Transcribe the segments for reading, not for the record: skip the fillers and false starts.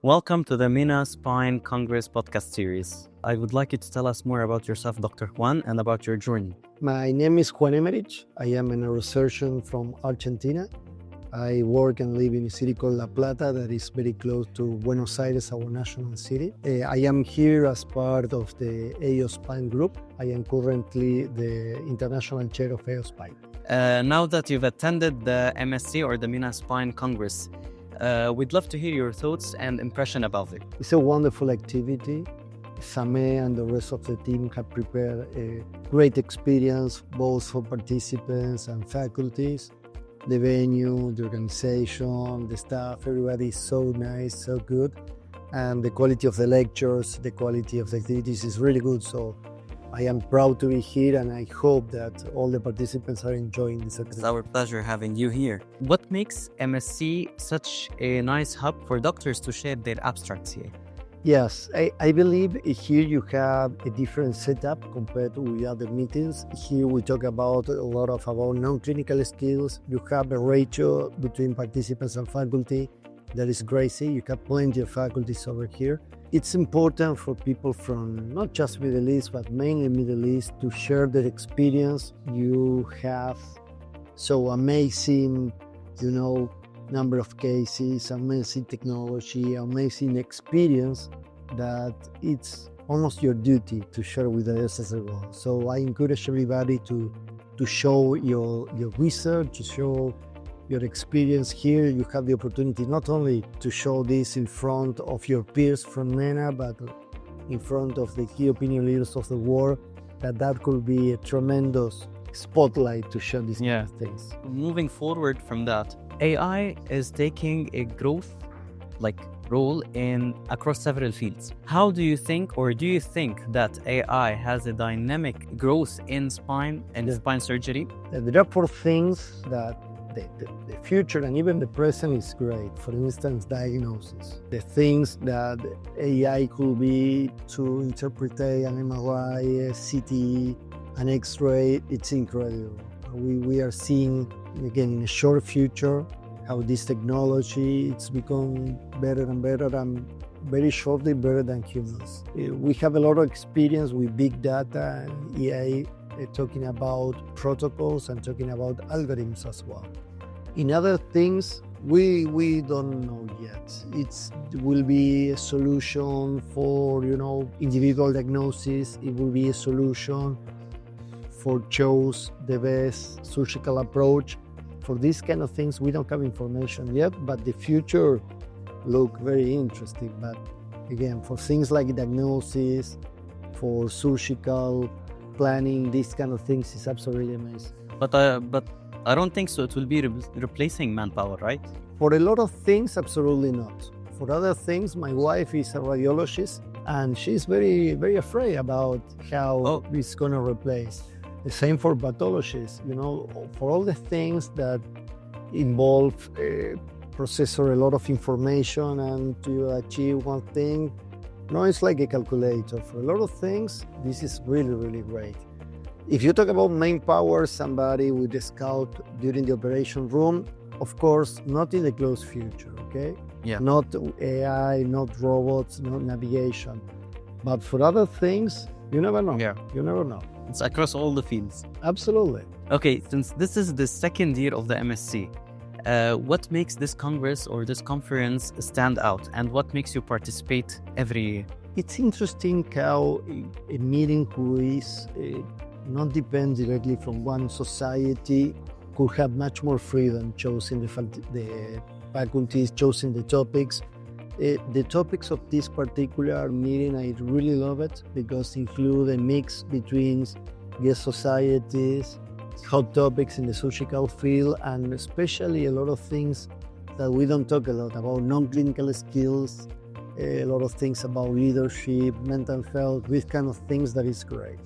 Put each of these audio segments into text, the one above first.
Welcome to the MENA Spine Congress podcast series. I would like you to tell us more about yourself, Dr. Juan, and about your journey. My name is Juan Emmerich. I am a neurosurgeon from Argentina. I work and live in a city called La Plata that is very close to Buenos Aires, our national city. I am here as part of the AOSpine group. I am currently the international chair of AOSpine. Now that you've attended the MSC or the MENA Spine Congress, we'd love to hear your thoughts and impression about it. It's a wonderful activity. Same and the rest of the team have prepared a great experience both for participants and faculties. The venue, the organization, the staff, everybody is so nice, so good. And the quality of the lectures, the quality of the activities is really good. So I am proud to be here and I hope that all the participants are enjoying this activity. It's our pleasure having you here. What makes MSC such a nice hub for doctors to share their abstracts here? Yes, I believe here you have a different setup compared to other meetings. Here we talk about a lot about non-clinical skills. You have a ratio between participants and faculty that is crazy. You have plenty of faculties over here. It's important for people from not just Middle East, but mainly Middle East to share their experience. You have so amazing, number of cases, amazing technology, amazing experience that it's almost your duty to share with others as well. So I encourage everybody to show your research, to show your experience here. You have the opportunity not only to show this in front of your peers from MENA, but in front of the key opinion leaders of the world, that could be a tremendous spotlight to share these kind of things. Moving forward from that, AI is taking a growth role across several fields. How do you think that AI has a dynamic growth in spine and spine surgery? There are four things that the future and even the present is great. For instance, diagnosis. The things that AI could be to interpret an MRI, a CT, an X-ray, it's incredible. We are seeing, again, in a short future, how this technology, it's become better and better and very shortly better than humans. We have a lot of experience with big data and AI, talking about protocols and talking about algorithms as well. In other things, we don't know yet. It will be a solution for, individual diagnosis. It will be a solution for choose the best surgical approach. For these kind of things, we don't have information yet, but the future look very interesting. But again, for things like diagnosis, for surgical planning, these kind of things is absolutely amazing. But I don't think so. It will be replacing manpower, right? For a lot of things, absolutely not. For other things, my wife is a radiologist, and she's very, very afraid about how it's going to replace. The same for pathologists, for all the things that involve processor a lot of information and to achieve one thing. It's like a calculator. For a lot of things, this is really, really great. If you talk about manpower, somebody with a scout during the operation room, of course, not in the close future, okay? Yeah. Not AI, not robots, not navigation. But for other things, you never know. Yeah. You never know. It's across all the fields. Absolutely. Okay, since this is the second year of the MSC, what makes this Congress or this conference stand out, and what makes you participate every year? It's interesting how a meeting who is not depend directly from one society could have much more freedom choosing the faculties, choosing the topics. The topics of this particular meeting, I really love it because include a mix between guest societies, hot topics in the surgical field, and especially a lot of things that we don't talk a lot about, non-clinical skills, a lot of things about leadership, mental health, these kind of things that is great.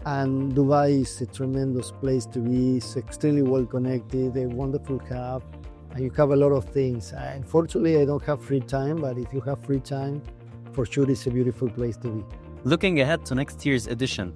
And Dubai is a tremendous place to be. It's extremely well connected, a wonderful hub. And you have a lot of things. Unfortunately, I don't have free time, but if you have free time, for sure it's a beautiful place to be. Looking ahead to next year's edition,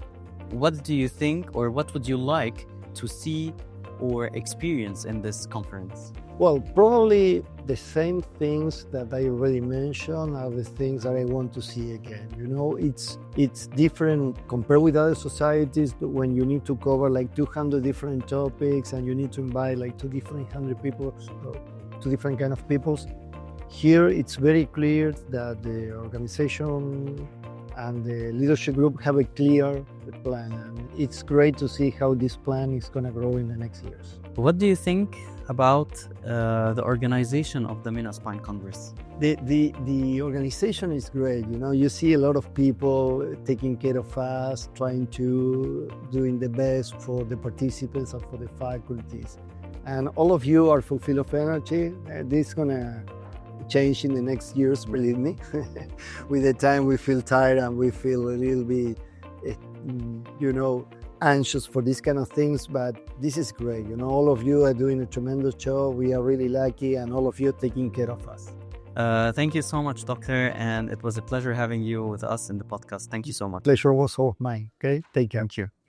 what do you think or what would you like to see or experience in this conference? Well, probably the same things that I already mentioned are the things that I want to see again. You know, it's different compared with other societies when you need to cover like 200 different topics and you need to invite like 200 people, 2 different kind of peoples. Here, it's very clear that the organization and the leadership group have a clear plan, and it's great to see how this plan is going to grow in the next years. What do you think about the organization of the MENA Spine Congress? The organization is great. You know, you see a lot of people taking care of us, trying to doing the best for the participants and for the faculties, and all of you are full of energy. This is gonna change in the next years, believe me. With the time we feel tired and we feel a little bit, you know, anxious for these kind of things, but this is great. You know, all of you are doing a tremendous job. We are really lucky, and all of you are taking care of us. Thank you so much, Doctor, and it was a pleasure having you with us in the podcast. Thank you so much. Pleasure was all mine. Okay, take care. Thank you.